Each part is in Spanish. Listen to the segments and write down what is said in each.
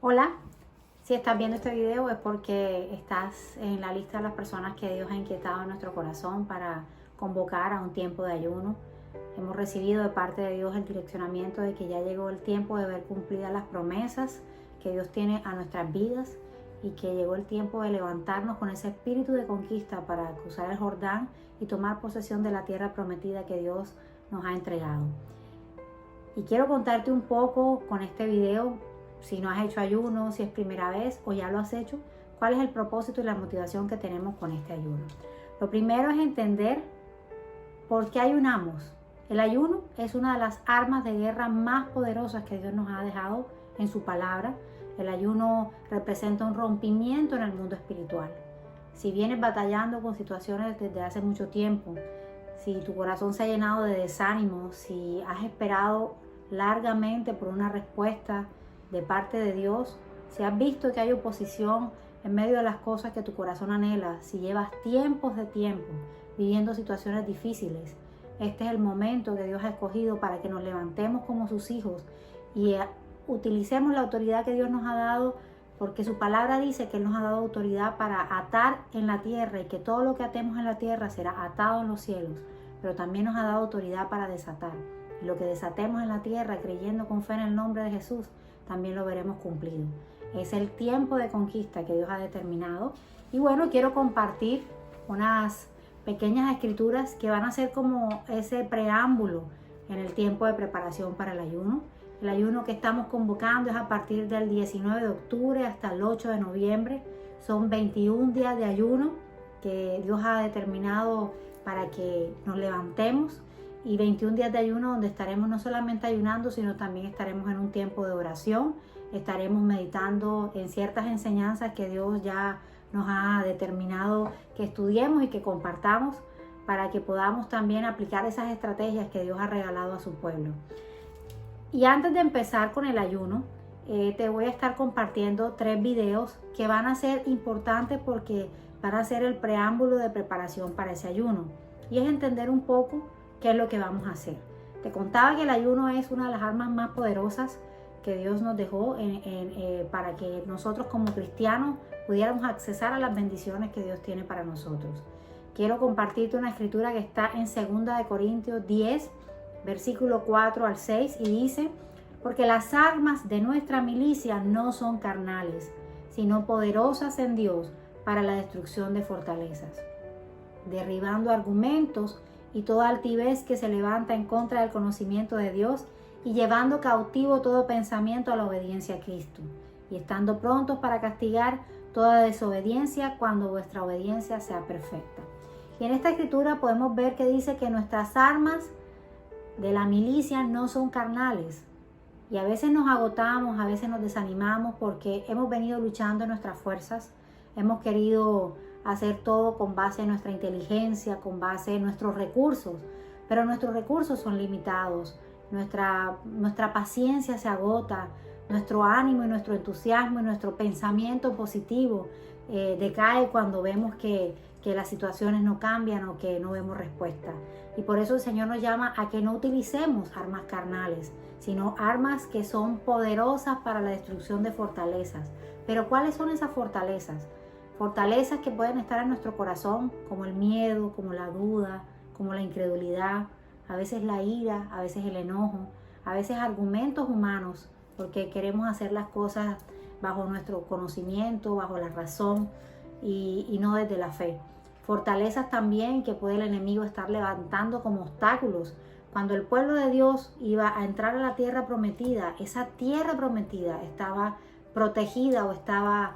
Hola, si estás viendo este video es porque estás en la lista de las personas que Dios ha inquietado en nuestro corazón para convocar a un tiempo de ayuno. Hemos recibido de parte de Dios el direccionamiento de que ya llegó el tiempo de ver cumplidas las promesas que Dios tiene a nuestras vidas y que llegó el tiempo de levantarnos con ese espíritu de conquista para cruzar el Jordán y tomar posesión de la tierra prometida que Dios nos ha entregado. Y quiero contarte un poco con este video, si no has hecho ayuno, si es primera vez o ya lo has hecho, cuál es el propósito y la motivación que tenemos con este ayuno. Lo primero es entender por qué ayunamos. El ayuno es una de las armas de guerra más poderosas que Dios nos ha dejado en su palabra. El ayuno representa un rompimiento en el mundo espiritual. Si vienes batallando con situaciones desde hace mucho tiempo, si tu corazón se ha llenado de desánimo, si has esperado largamente por una respuesta de parte de Dios, si has visto que hay oposición en medio de las cosas que tu corazón anhela, si llevas tiempos de tiempo viviendo situaciones difíciles, este es el momento que Dios ha escogido para que nos levantemos como sus hijos y utilicemos la autoridad que Dios nos ha dado, porque su palabra dice que Él nos ha dado autoridad para atar en la tierra y que todo lo que atemos en la tierra será atado en los cielos, pero también nos ha dado autoridad para desatar. Y lo que desatemos en la tierra creyendo con fe en el nombre de Jesús, también lo veremos cumplido. Es el tiempo de conquista que Dios ha determinado. Y bueno, quiero compartir unas pequeñas escrituras que van a ser como ese preámbulo en el tiempo de preparación para el ayuno. El ayuno que estamos convocando es a partir del 19 de octubre hasta el 8 de noviembre. Son 21 días de ayuno que Dios ha determinado para que nos levantemos, y 21 días de ayuno donde estaremos no solamente ayunando, sino también estaremos en un tiempo de oración. Estaremos meditando en ciertas enseñanzas que Dios ya nos ha determinado que estudiemos y que compartamos para que podamos también aplicar esas estrategias que Dios ha regalado a su pueblo. Y antes de empezar con el ayuno, te voy a estar compartiendo 3 videos que van a ser importantes porque van a ser el preámbulo de preparación para ese ayuno. Y es entender un poco qué es lo que vamos a hacer. Te contaba que el ayuno es una de las armas más poderosas que Dios nos dejó para que nosotros como cristianos pudiéramos accesar a las bendiciones que Dios tiene para nosotros. Quiero compartirte una escritura que está en 2 de Corintios 10, versículo 4 al 6, y dice: porque las armas de nuestra milicia no son carnales, sino poderosas en Dios para la destrucción de fortalezas, derribando argumentos y toda altivez que se levanta en contra del conocimiento de Dios, y llevando cautivo todo pensamiento a la obediencia a Cristo, y estando prontos para castigar toda desobediencia cuando vuestra obediencia sea perfecta. Y en esta escritura podemos ver que dice que nuestras armas de la milicia no son carnales. Y a veces nos agotamos, a veces nos desanimamos porque hemos venido luchando en nuestras fuerzas, hemos querido hacer todo con base en nuestra inteligencia, con base en nuestros recursos, pero nuestros recursos son limitados, nuestra paciencia se agota, nuestro ánimo y nuestro entusiasmo y nuestro pensamiento positivo decae cuando vemos que las situaciones no cambian o que no vemos respuesta. Y por eso el Señor nos llama a que no utilicemos armas carnales, sino armas que son poderosas para la destrucción de fortalezas. Pero ¿cuáles son esas fortalezas? Fortalezas que pueden estar en nuestro corazón, como el miedo, como la duda, como la incredulidad, a veces la ira, a veces el enojo, a veces argumentos humanos, porque queremos hacer las cosas bajo nuestro conocimiento, bajo la razón y no desde la fe. Fortalezas también que puede el enemigo estar levantando como obstáculos. Cuando el pueblo de Dios iba a entrar a la tierra prometida, esa tierra prometida estaba protegida o estaba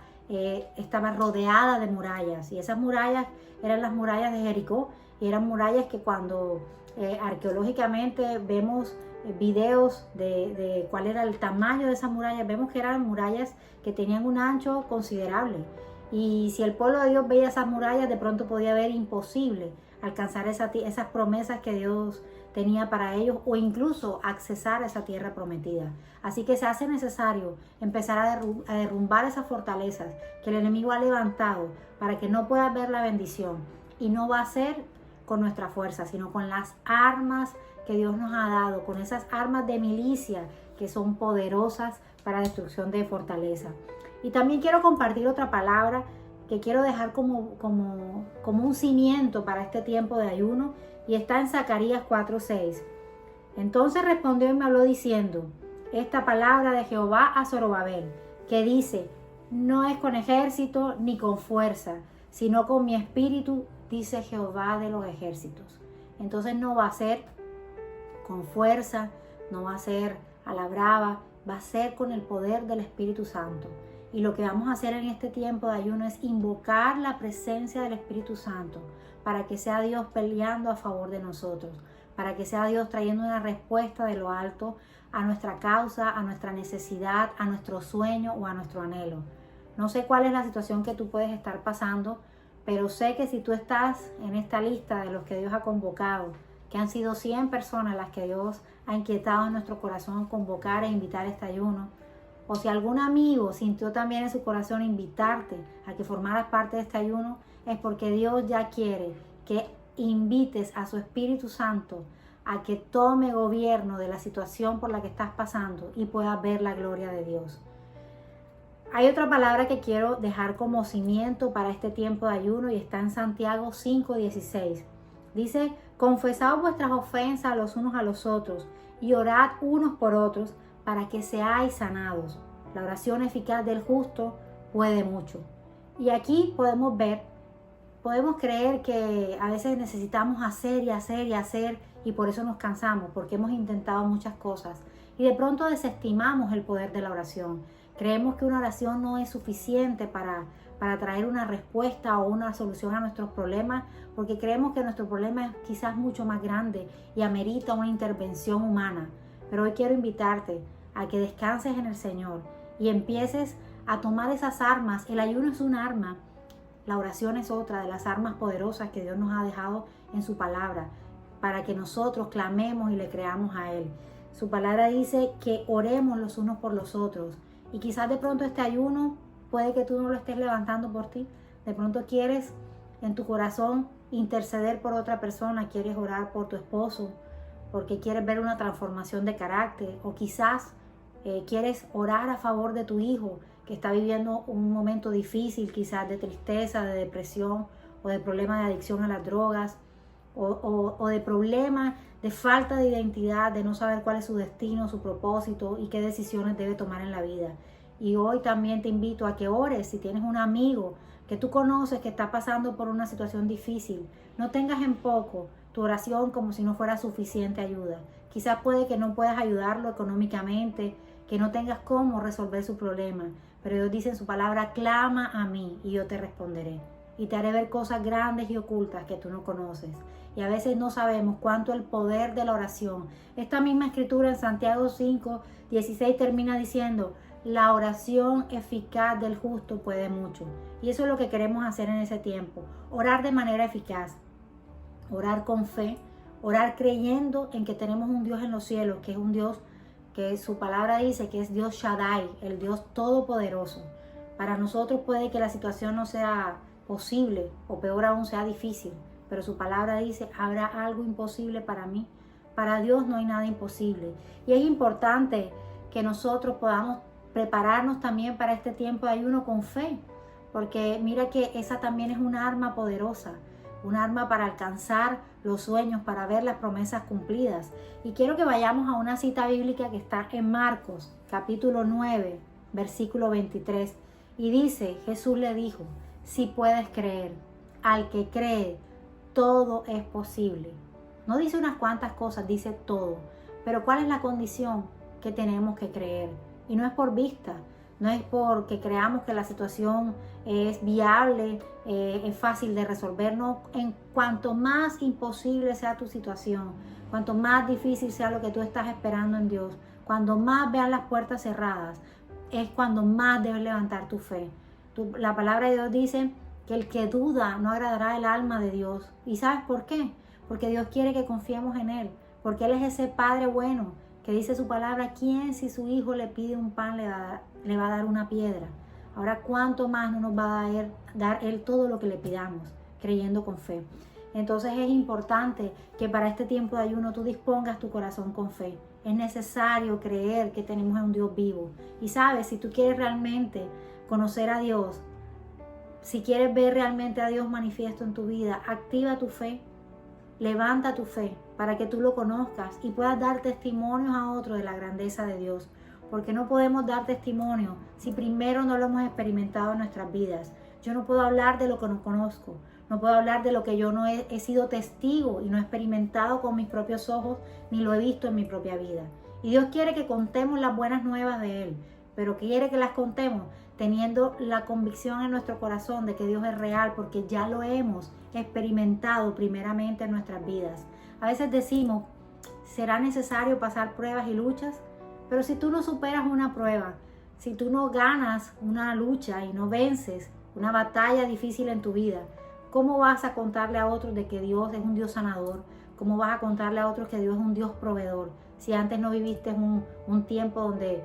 rodeada de murallas, y esas murallas eran las murallas de Jericó, y eran murallas que cuando arqueológicamente vemos videos de cuál era el tamaño de esas murallas, vemos que eran murallas que tenían un ancho considerable, y si el pueblo de Dios veía esas murallas, de pronto podía ver imposible alcanzar esas promesas que Dios tenía para ellos, o incluso accesar a esa tierra prometida. Así que se hace necesario empezar a derrumbar esas fortalezas que el enemigo ha levantado para que no puedas ver la bendición. Y no va a ser con nuestra fuerza, sino con las armas que Dios nos ha dado, con esas armas de milicia que son poderosas para destrucción de fortaleza. Y también quiero compartir otra palabra que quiero dejar como un cimiento para este tiempo de ayuno, y está en Zacarías 4:6. Entonces respondió y me habló diciendo, esta palabra de Jehová a Zorobabel, que dice, no es con ejército ni con fuerza, sino con mi espíritu, dice Jehová de los ejércitos. Entonces no va a ser con fuerza, no va a ser a la brava, va a ser con el poder del Espíritu Santo. Y lo que vamos a hacer en este tiempo de ayuno es invocar la presencia del Espíritu Santo para que sea Dios peleando a favor de nosotros, para que sea Dios trayendo una respuesta de lo alto a nuestra causa, a nuestra necesidad, a nuestro sueño o a nuestro anhelo. No sé cuál es la situación que tú puedes estar pasando, pero sé que si tú estás en esta lista de los que Dios ha convocado, que han sido 100 personas las que Dios ha inquietado en nuestro corazón convocar e invitar a este ayuno, o si algún amigo sintió también en su corazón invitarte a que formaras parte de este ayuno, es porque Dios ya quiere que invites a su Espíritu Santo a que tome gobierno de la situación por la que estás pasando y puedas ver la gloria de Dios. Hay otra palabra que quiero dejar como cimiento para este tiempo de ayuno y está en Santiago 5:16. Dice, confesad vuestras ofensas los unos a los otros y orad unos por otros para que seáis sanados. La oración eficaz del justo puede mucho. Y aquí podemos creer que a veces necesitamos hacer y hacer y hacer, y por eso nos cansamos, porque hemos intentado muchas cosas y de pronto desestimamos el poder de la oración. Creemos que una oración no es suficiente para traer una respuesta o una solución a nuestros problemas, porque creemos que nuestro problema es quizás mucho más grande y amerita una intervención humana. Pero hoy quiero invitarte a que descanses en el Señor y empieces a tomar esas armas. El ayuno es un arma, la oración es otra de las armas poderosas que Dios nos ha dejado en su palabra, para que nosotros clamemos y le creamos a Él. Su palabra dice que oremos los unos por los otros. Y quizás de pronto este ayuno puede que tú no lo estés levantando por ti. De pronto quieres en tu corazón interceder por otra persona, quieres orar por tu esposo, porque quieres ver una transformación de carácter, o quizás quieres orar a favor de tu hijo que está viviendo un momento difícil, quizás de tristeza, de depresión o de problema de adicción a las drogas, o de problema de falta de identidad, de no saber cuál es su destino, su propósito y qué decisiones debe tomar en la vida. Y hoy también te invito a que ores. Si tienes un amigo que tú conoces que está pasando por una situación difícil, no tengas en poco tu oración como si no fuera suficiente ayuda. Quizás puede que no puedas ayudarlo económicamente, que no tengas cómo resolver su problema, pero Dios dice en su palabra, clama a mí y yo te responderé. Y te haré ver cosas grandes y ocultas que tú no conoces. Y a veces no sabemos cuánto el poder de la oración. Esta misma escritura en Santiago 5:16 termina diciendo, la oración eficaz del justo puede mucho. Y eso es lo que queremos hacer en ese tiempo. Orar de manera eficaz. Orar con fe. Orar creyendo en que tenemos un Dios en los cielos, que es un Dios que su palabra dice que es Dios Shaddai, el Dios todopoderoso. Para nosotros puede que la situación no sea posible o peor aún sea difícil, pero su palabra dice, ¿habrá algo imposible para mí? Para Dios no hay nada imposible. Y es importante que nosotros podamos prepararnos también para este tiempo de ayuno con fe, porque mira que esa también es un arma poderosa, un arma para alcanzar los sueños, para ver las promesas cumplidas. Y quiero que vayamos a una cita bíblica que está en Marcos, capítulo 9, versículo 23, y dice, Jesús le dijo, si puedes creer, al que cree, todo es posible. No dice unas cuantas cosas, dice todo. Pero ¿cuál es la condición? Que tenemos que creer. Y no es por vista, no es porque creamos que la situación es viable, es fácil de resolver. No, en cuanto más imposible sea tu situación, cuanto más difícil sea lo que tú estás esperando en Dios, cuando más veas las puertas cerradas, es cuando más debes levantar tu fe. La palabra de Dios dice que el que duda no agradará el alma de Dios. ¿Y sabes por qué? Porque Dios quiere que confiemos en Él, porque Él es ese Padre bueno que dice su palabra, ¿quién si su hijo le pide un pan le va a dar una piedra? Ahora, ¿cuánto más no nos va a dar Él todo lo que le pidamos, creyendo con fe? Entonces es importante que para este tiempo de ayuno tú dispongas tu corazón con fe Es necesario creer que tenemos un Dios vivo. Y sabes, si tú quieres realmente conocer a Dios, si quieres ver realmente a Dios manifiesto en tu vida, activa tu fe, levanta tu fe para que tú lo conozcas y puedas dar testimonios a otros de la grandeza de Dios. Porque no podemos dar testimonio si primero no lo hemos experimentado en nuestras vidas. Yo no puedo hablar de lo que no conozco. No puedo hablar de lo que yo no he sido testigo y no he experimentado con mis propios ojos ni lo he visto en mi propia vida. Y Dios quiere que contemos las buenas nuevas de Él, pero quiere que las contemos teniendo la convicción en nuestro corazón de que Dios es real, porque ya lo hemos experimentado primeramente en nuestras vidas. A veces decimos, ¿será necesario pasar pruebas y luchas? Pero si tú no superas una prueba, si tú no ganas una lucha y no vences una batalla difícil en tu vida, ¿cómo vas a contarle a otros de que Dios es un Dios sanador? ¿Cómo vas a contarle a otros que Dios es un Dios proveedor? Si antes no viviste un tiempo donde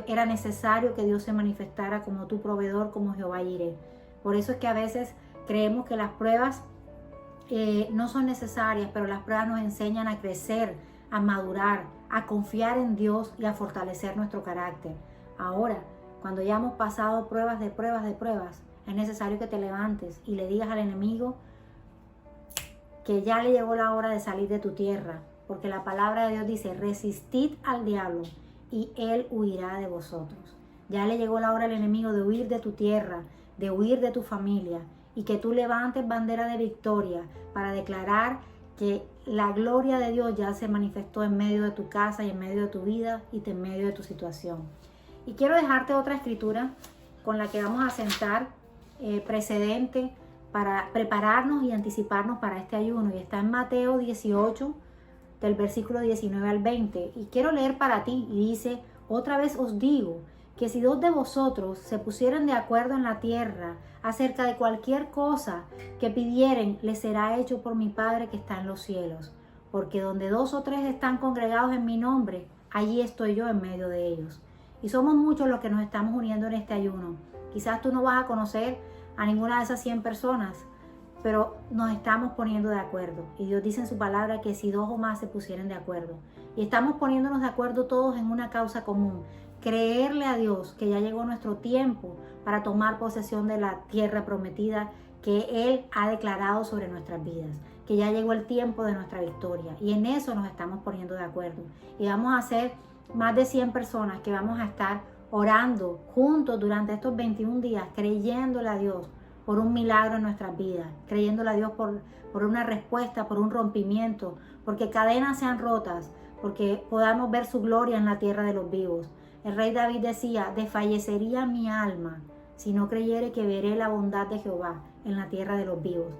era necesario que Dios se manifestara como tu proveedor, como Jehová Jireh. Por eso es que a veces creemos que las pruebas no son necesarias, pero las pruebas nos enseñan a crecer, a madurar, a confiar en Dios y a fortalecer nuestro carácter. Ahora, cuando ya hemos pasado pruebas, es necesario que te levantes y le digas al enemigo que ya le llegó la hora de salir de tu tierra, porque la palabra de Dios dice, resistid al diablo y él huirá de vosotros. Ya le llegó la hora al enemigo de huir de tu tierra, de huir de tu familia, y que tú levantes bandera de victoria para declarar que la gloria de Dios ya se manifestó en medio de tu casa y en medio de tu vida y en medio de tu situación. Y quiero dejarte otra escritura con la que vamos a sentar precedente para prepararnos y anticiparnos para este ayuno. Y está en Mateo 18, del versículo 19 al 20. Y quiero leer para ti. Y dice, otra vez os digo, que si 2 de vosotros se pusieren de acuerdo en la tierra acerca de cualquier cosa que pidieren, les será hecho por mi Padre que está en los cielos. Porque donde 2 o 3 están congregados en mi nombre, allí estoy yo en medio de ellos. Y somos muchos los que nos estamos uniendo en este ayuno. Quizás tú no vas a conocer a ninguna de esas 100 personas, pero nos estamos poniendo de acuerdo. Y Dios dice en su palabra que si 2 o más se pusieren de acuerdo. Y estamos poniéndonos de acuerdo todos en una causa común. Creerle a Dios que ya llegó nuestro tiempo para tomar posesión de la tierra prometida que Él ha declarado sobre nuestras vidas. Que ya llegó el tiempo de nuestra victoria. Y en eso nos estamos poniendo de acuerdo. Y vamos a ser más de 100 personas que vamos a estar orando juntos durante estos 21 días, creyéndole a Dios por un milagro en nuestras vidas, creyéndole a Dios por una respuesta, por un rompimiento, porque cadenas sean rotas, porque podamos ver su gloria en la tierra de los vivos. El rey David decía, desfallecería mi alma si no creyere que veré la bondad de Jehová en la tierra de los vivos.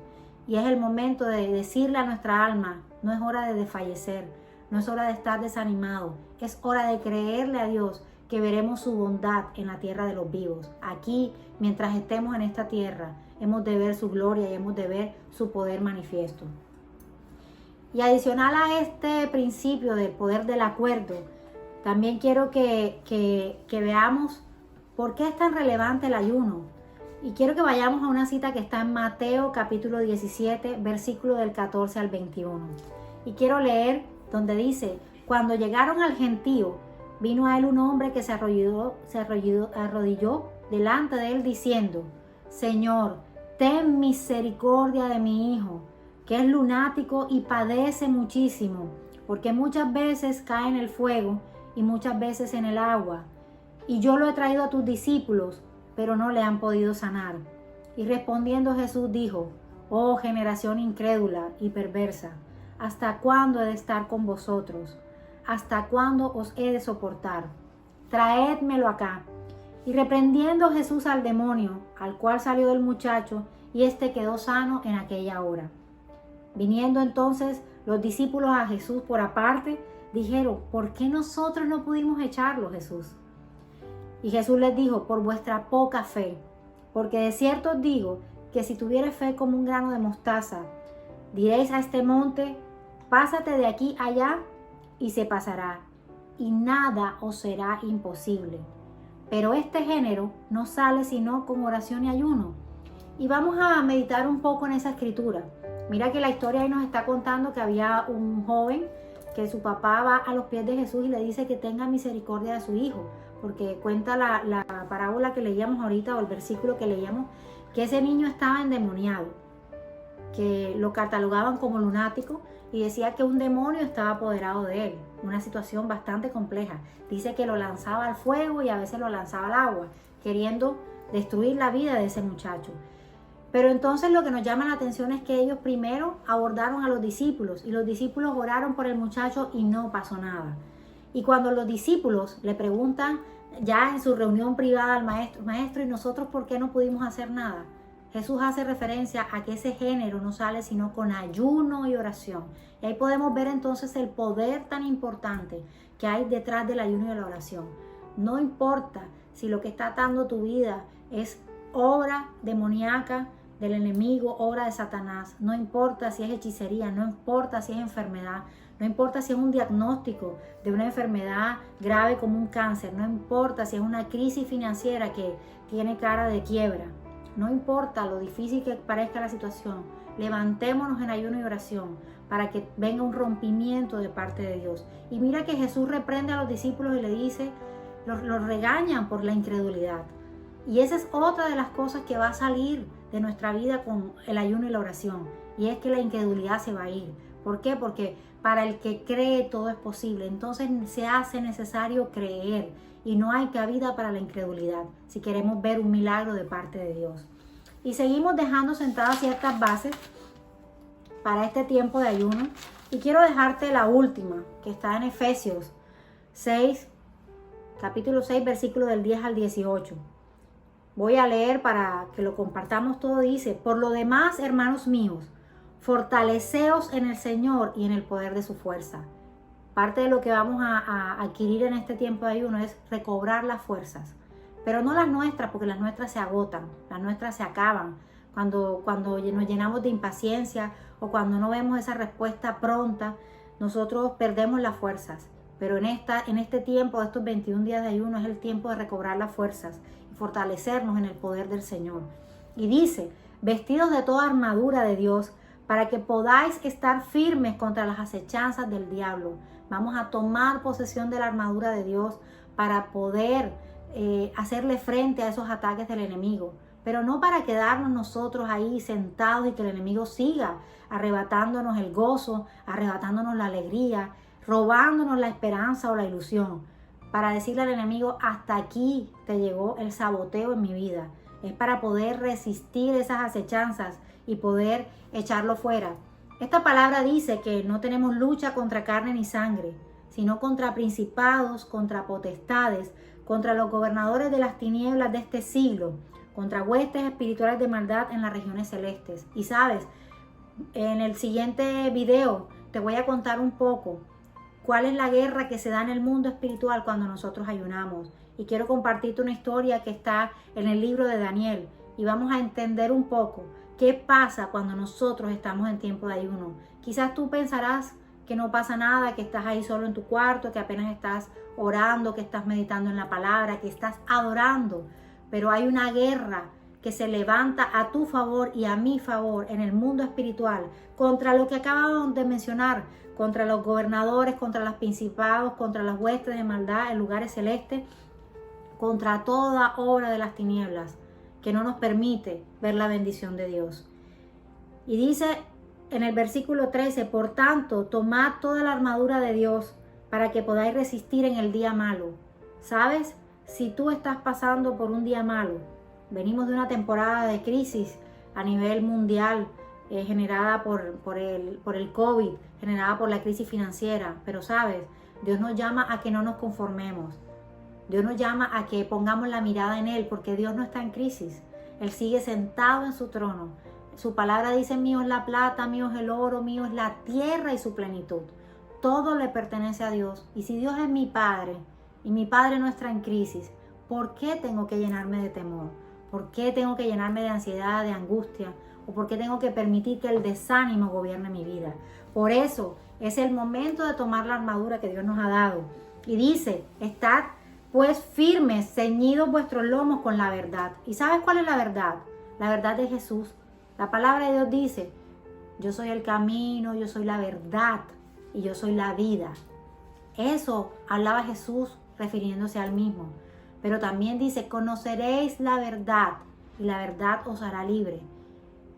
Y es el momento de decirle a nuestra alma, no es hora de desfallecer, no es hora de estar desanimado, es hora de creerle a Dios que veremos su bondad en la tierra de los vivos. Aquí, mientras estemos en esta tierra, hemos de ver su gloria y hemos de ver su poder manifiesto. Y adicional a este principio del poder del acuerdo, también quiero que veamos por qué es tan relevante el ayuno. Y quiero que vayamos a una cita que está en Mateo capítulo 17, versículo del 14 al 21. Y quiero leer donde dice, cuando llegaron al gentío, vino a él un hombre que se arrodilló delante de él diciendo, Señor, ten misericordia de mi hijo, que es lunático y padece muchísimo, porque muchas veces cae en el fuego y muchas veces en el agua. Y yo lo he traído a tus discípulos, pero no le han podido sanar. Y respondiendo Jesús dijo, oh generación incrédula y perversa, ¿hasta cuándo he de estar con vosotros? ¿Hasta cuándo os he de soportar? Traédmelo acá. Y reprendiendo Jesús al demonio, al cual salió del muchacho, y éste quedó sano en aquella hora. Viniendo entonces los discípulos a Jesús por aparte, dijeron, ¿por qué nosotros no pudimos echarlo, Jesús? Y Jesús les dijo, por vuestra poca fe, porque de cierto os digo que si tuvierais fe como un grano de mostaza, diréis a este monte, pásate de aquí allá, y se pasará, y nada os será imposible. Pero este género no sale sino con oración y ayuno. Y vamos a meditar un poco en esa escritura. Mira que la historia ahí nos está contando que había un joven que su papá va a los pies de Jesús y le dice que tenga misericordia de su hijo, porque cuenta la parábola que leíamos ahorita o el versículo que leíamos, que ese niño estaba endemoniado, que lo catalogaban como lunático y decía que un demonio estaba apoderado de él, una situación bastante compleja. Dice que lo lanzaba al fuego y a veces lo lanzaba al agua, queriendo destruir la vida de ese muchacho. Pero entonces lo que nos llama la atención es que ellos primero abordaron a los discípulos y los discípulos oraron por el muchacho y no pasó nada. Y cuando los discípulos le preguntan ya en su reunión privada al maestro, ¿y nosotros por qué no pudimos hacer nada? Jesús hace referencia a que ese género no sale sino con ayuno y oración. Y ahí podemos ver entonces el poder tan importante que hay detrás del ayuno y de la oración. No importa si lo que está atando tu vida es obra demoníaca del enemigo, obra de Satanás. No importa si es hechicería, no importa si es enfermedad, no importa si es un diagnóstico de una enfermedad grave como un cáncer, no importa si es una crisis financiera que tiene cara de quiebra, no importa lo difícil que parezca la situación, levantémonos en ayuno y oración para que venga un rompimiento de parte de Dios. Y mira que Jesús reprende a los discípulos y le dice, los regañan por la incredulidad. Y esa es otra de las cosas que va a salir de nuestra vida con el ayuno y la oración. Y es que la incredulidad se va a ir. ¿Por qué? Porque para el que cree todo es posible. Entonces se hace necesario creer. Y no hay cabida para la incredulidad si queremos ver un milagro de parte de Dios. Y seguimos dejando sentadas ciertas bases para este tiempo de ayuno. Y quiero dejarte la última, que está en Efesios 6, capítulo 6, versículo del 10 al 18. Voy a leer para que lo compartamos todo. Dice, por lo demás, hermanos míos, fortaleceos en el Señor y en el poder de su fuerza. Parte de lo que vamos a adquirir en este tiempo de ayuno es recobrar las fuerzas. Pero no las nuestras, porque las nuestras se agotan, las nuestras se acaban. Cuando nos llenamos de impaciencia o cuando no vemos esa respuesta pronta, nosotros perdemos las fuerzas. Pero en este tiempo, de estos 21 días de ayuno, es el tiempo de recobrar las fuerzas y fortalecernos en el poder del Señor. Y dice, vestidos de toda armadura de Dios, para que podáis estar firmes contra las acechanzas del diablo. Vamos a tomar posesión de la armadura de Dios para poder hacerle frente a esos ataques del enemigo. Pero no para quedarnos nosotros ahí sentados y que el enemigo siga arrebatándonos el gozo, arrebatándonos la alegría, robándonos la esperanza o la ilusión. Para decirle al enemigo, hasta aquí te llegó el saboteo en mi vida. Es para poder resistir esas acechanzas y poder echarlo fuera. Esta palabra dice que no tenemos lucha contra carne ni sangre, sino contra principados, contra potestades, contra los gobernadores de las tinieblas de este siglo, contra huestes espirituales de maldad en las regiones celestes. Y sabes, en el siguiente video te voy a contar un poco cuál es la guerra que se da en el mundo espiritual cuando nosotros ayunamos. Y quiero compartirte una historia que está en el libro de Daniel. Y vamos a entender un poco qué pasa cuando nosotros estamos en tiempo de ayuno. Quizás tú pensarás que no pasa nada, que estás ahí solo en tu cuarto, que apenas estás orando, que estás meditando en la palabra, que estás adorando. Pero hay una guerra que se levanta a tu favor y a mi favor en el mundo espiritual contra lo que acabamos de mencionar, contra los gobernadores, contra los principados, contra las huestes de maldad en lugares celestes, contra toda obra de las tinieblas que no nos permite ver la bendición de Dios. Y dice en el versículo 13, por tanto, tomad toda la armadura de Dios para que podáis resistir en el día malo. ¿Sabes? Si tú estás pasando por un día malo, venimos de una temporada de crisis a nivel mundial, generada por el COVID, generada por la crisis financiera. Pero sabes, Dios nos llama a que no nos conformemos. Dios nos llama a que pongamos la mirada en Él, porque Dios no está en crisis. Él sigue sentado en su trono. Su palabra dice, mío es la plata, mío es el oro, mío es la tierra y su plenitud. Todo le pertenece a Dios. Y si Dios es mi Padre, y mi Padre no está en crisis, ¿por qué tengo que llenarme de temor? ¿Por qué tengo que llenarme de ansiedad, de angustia? ¿O por qué tengo que permitir que el desánimo gobierne mi vida? Por eso es el momento de tomar la armadura que Dios nos ha dado. Y dice, estad pues firmes, ceñidos vuestros lomos con la verdad. ¿Y sabes cuál es la verdad? La verdad de Jesús. La palabra de Dios dice, yo soy el camino, yo soy la verdad y yo soy la vida. Eso hablaba Jesús refiriéndose al mismo. Pero también dice, conoceréis la verdad y la verdad os hará libre.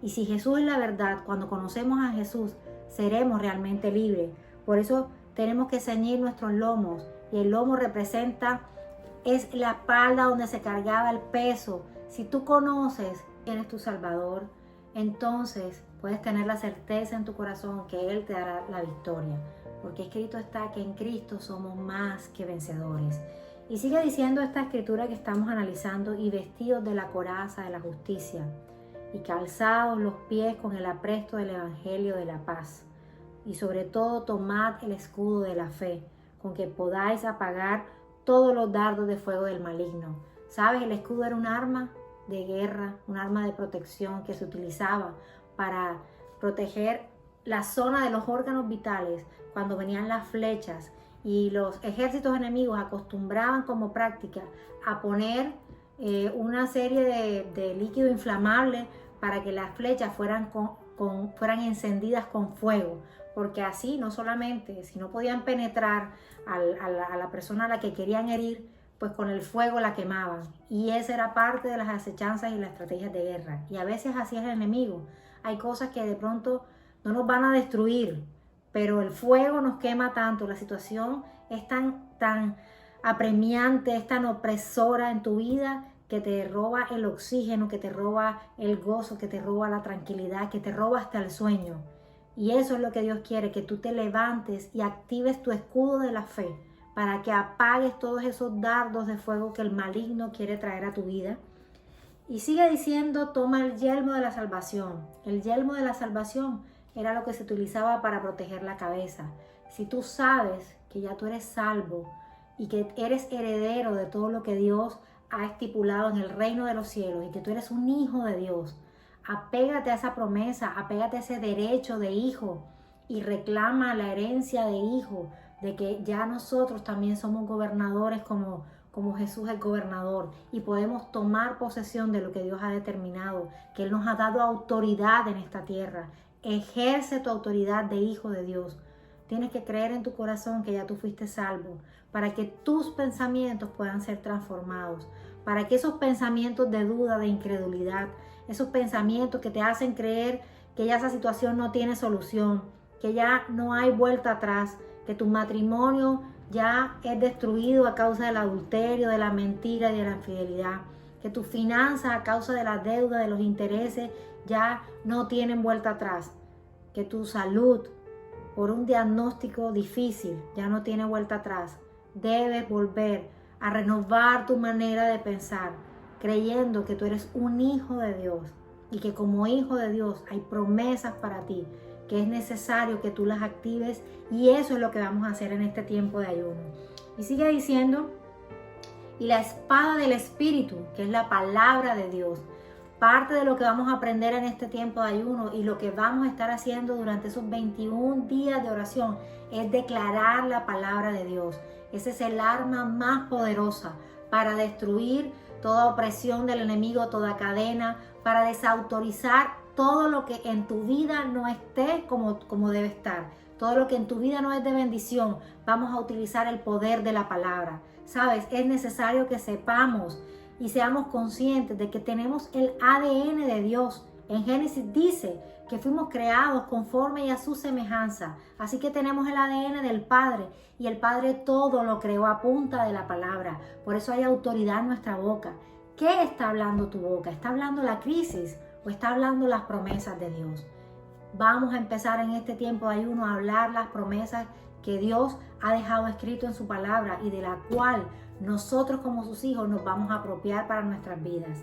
Y si Jesús es la verdad, cuando conocemos a Jesús, seremos realmente libres. Por eso tenemos que ceñir nuestros lomos. Y el lomo es la espalda donde se cargaba el peso. Si tú conoces quién es tu Salvador, entonces puedes tener la certeza en tu corazón que Él te dará la victoria. Porque escrito está que en Cristo somos más que vencedores. Y sigue diciendo esta escritura que estamos analizando, y vestidos de la coraza de la justicia, y calzados los pies con el apresto del evangelio de la paz. Y sobre todo tomad el escudo de la fe, con que podáis apagar todos los dardos de fuego del maligno. ¿Sabes? El escudo era un arma de guerra, un arma de protección que se utilizaba para proteger la zona de los órganos vitales cuando venían las flechas, y los ejércitos enemigos acostumbraban como práctica a poner una serie de líquido inflamable para que las flechas fueran encendidas con fuego, porque así no solamente, si no podían penetrar a la persona a la que querían herir, pues con el fuego la quemaban. Y esa era parte de las acechanzas y las estrategias de guerra. Y a veces así es el enemigo. Hay cosas que de pronto no nos van a destruir, pero el fuego nos quema tanto, la situación es tan apremiante, es tan opresora en tu vida, que te roba el oxígeno, que te roba el gozo, que te roba la tranquilidad, que te roba hasta el sueño. Y eso es lo que Dios quiere, que tú te levantes y actives tu escudo de la fe para que apagues todos esos dardos de fuego que el maligno quiere traer a tu vida. Y sigue diciendo, toma el yelmo de la salvación. El yelmo de la salvación era lo que se utilizaba para proteger la cabeza. Si tú sabes que ya tú eres salvo y que eres heredero de todo lo que Dios ha estipulado en el reino de los cielos, y que tú eres un hijo de Dios, apégate a esa promesa, apégate a ese derecho de hijo y reclama la herencia de hijo, de que ya nosotros también somos gobernadores como Jesús es gobernador, y podemos tomar posesión de lo que Dios ha determinado, que Él nos ha dado autoridad en esta tierra. Ejerce tu autoridad de hijo de Dios. Tienes que creer en tu corazón que ya tú fuiste salvo, para que tus pensamientos puedan ser transformados, para que esos pensamientos de duda, de incredulidad, esos pensamientos que te hacen creer que ya esa situación no tiene solución, que ya no hay vuelta atrás, que tu matrimonio ya es destruido a causa del adulterio, de la mentira y de la infidelidad, que tus finanzas a causa de la deuda, de los intereses, ya no tienen vuelta atrás, que tu salud por un diagnóstico difícil ya no tiene vuelta atrás. Debes volver a renovar tu manera de pensar, creyendo que tú eres un hijo de Dios y que como hijo de Dios hay promesas para ti, que es necesario que tú las actives, y eso es lo que vamos a hacer en este tiempo de ayuno. Y sigue diciendo, y la espada del Espíritu, que es la palabra de Dios. Parte de lo que vamos a aprender en este tiempo de ayuno y lo que vamos a estar haciendo durante esos 21 días de oración es declarar la palabra de Dios. Ese es el arma más poderosa para destruir toda opresión del enemigo, toda cadena, para desautorizar todo lo que en tu vida no esté como debe estar. Todo lo que en tu vida no es de bendición, vamos a utilizar el poder de la palabra. ¿Sabes? Es necesario que sepamos y seamos conscientes de que tenemos el ADN de Dios. En Génesis dice que fuimos creados conforme y a su semejanza. Así que tenemos el ADN del Padre, y el Padre todo lo creó a punta de la palabra. Por eso hay autoridad en nuestra boca. ¿Qué está hablando tu boca? ¿Está hablando la crisis o está hablando las promesas de Dios? Vamos a empezar en este tiempo de ayuno a hablar las promesas que Dios ha dejado escrito en su palabra y de la cual nosotros como sus hijos nos vamos a apropiar para nuestras vidas.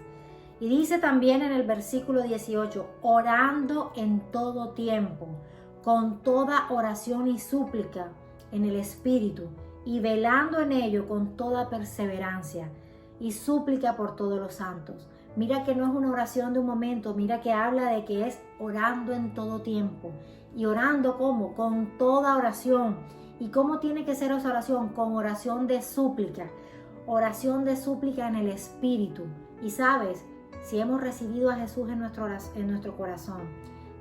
Y dice también en el versículo 18, orando en todo tiempo, con toda oración y súplica en el Espíritu, y velando en ello con toda perseverancia y súplica por todos los santos. Mira que no es una oración de un momento, mira que habla de que es orando en todo tiempo. Y orando ¿cómo? Con toda oración. ¿Y cómo tiene que ser esa oración? Con oración de súplica. Oración de súplica en el Espíritu. Y sabes, si hemos recibido a Jesús en nuestro corazón,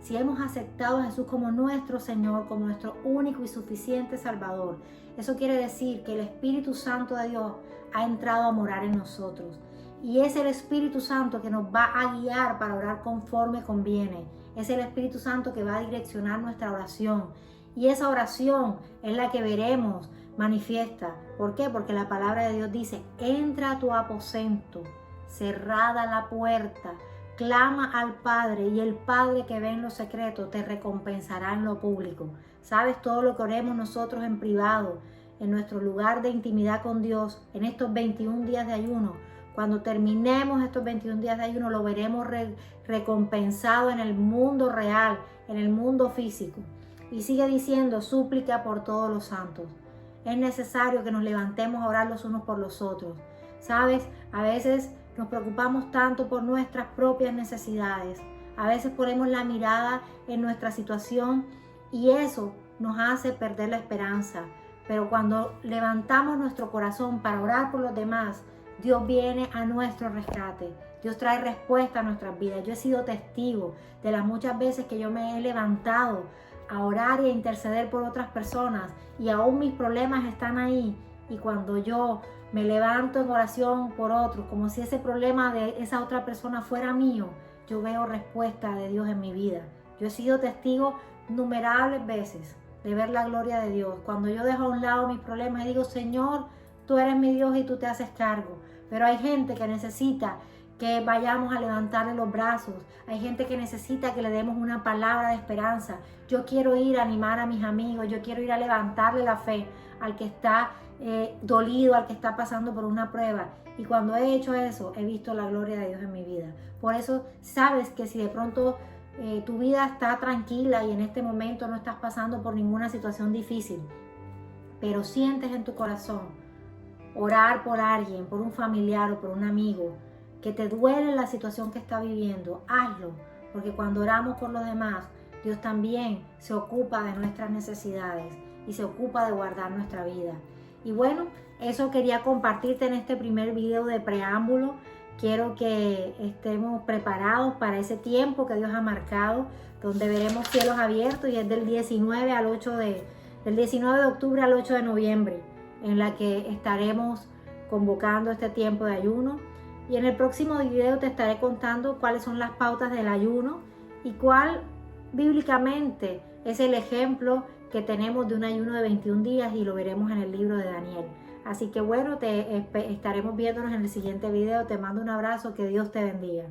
si hemos aceptado a Jesús como nuestro Señor, como nuestro único y suficiente Salvador, eso quiere decir que el Espíritu Santo de Dios ha entrado a morar en nosotros. Y es el Espíritu Santo que nos va a guiar para orar conforme conviene. Es el Espíritu Santo que va a direccionar nuestra oración. Y esa oración es la que veremos manifiesta. ¿Por qué? Porque la palabra de Dios dice, entra a tu aposento, cerrada la puerta, clama al Padre y el Padre que ve en lo secreto te recompensará en lo público. ¿Sabes? Todo lo que oremos nosotros en privado, en nuestro lugar de intimidad con Dios, en estos 21 días de ayuno, cuando terminemos estos 21 días de ayuno, lo veremos recompensado en el mundo real, en el mundo físico. Y sigue diciendo, súplica por todos los santos. Es necesario que nos levantemos a orar los unos por los otros. ¿Sabes? A veces nos preocupamos tanto por nuestras propias necesidades. A veces ponemos la mirada en nuestra situación y eso nos hace perder la esperanza. Pero cuando levantamos nuestro corazón para orar por los demás, Dios viene a nuestro rescate. Dios trae respuesta a nuestras vidas. Yo he sido testigo de las muchas veces que yo me he levantado a orar y a interceder por otras personas y aún mis problemas están ahí. Y cuando yo me levanto en oración por otros, como si ese problema de esa otra persona fuera mío, yo veo respuesta de Dios en mi vida. Yo he sido testigo innumerables veces de ver la gloria de Dios. Cuando yo dejo a un lado mis problemas y digo, Señor, tú eres mi Dios y tú te haces cargo. Pero hay gente que necesita que vayamos a levantarle los brazos. Hay gente que necesita que le demos una palabra de esperanza. Yo quiero ir a animar a mis amigos. Yo quiero ir a levantarle la fe al que está dolido, al que está pasando por una prueba. Y cuando he hecho eso, he visto la gloria de Dios en mi vida. Por eso sabes que si de pronto tu vida está tranquila y en este momento no estás pasando por ninguna situación difícil, pero sientes en tu corazón orar por alguien, por un familiar o por un amigo, que te duele la situación que está viviendo, hazlo, porque cuando oramos por los demás, Dios también se ocupa de nuestras necesidades y se ocupa de guardar nuestra vida. Y bueno, eso quería compartirte en este primer video de preámbulo. Quiero que estemos preparados para ese tiempo que Dios ha marcado, donde veremos cielos abiertos, y es del 19 de octubre al 8 de noviembre, en la que estaremos convocando este tiempo de ayuno. Y en el próximo video te estaré contando cuáles son las pautas del ayuno y cuál bíblicamente es el ejemplo que tenemos de un ayuno de 21 días, y lo veremos en el libro de Daniel. Así que bueno, estaremos viéndonos en el siguiente video. Te mando un abrazo, que Dios te bendiga.